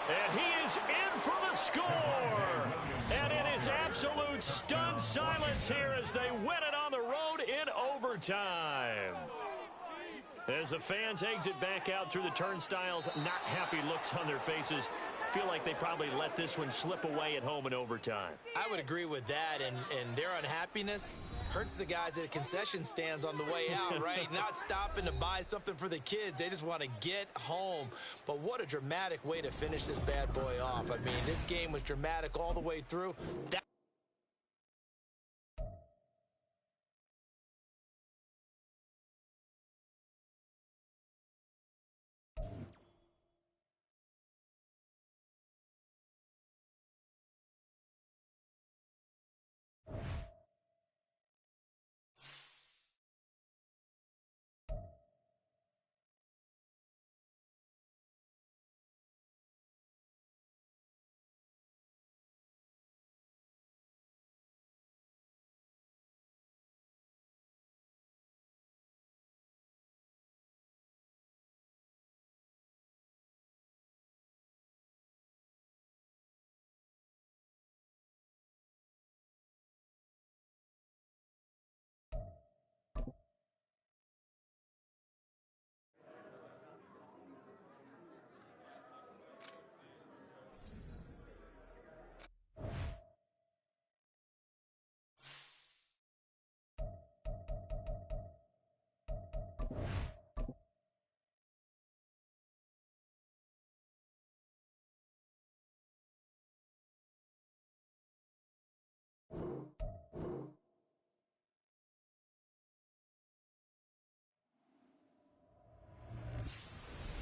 And he is in for the score. And it is absolute stunned silence here as they win it on the road in overtime. As the fans exit back out through the turnstiles, not happy looks on their faces. Feel like they probably let this one slip away at home in overtime. I would agree with that, and their unhappiness hurts the guys at the concession stands on the way out, right? Not stopping to buy something for the kids. They just want to get home. But what a dramatic way to finish this bad boy off. I mean, this game was dramatic all the way through.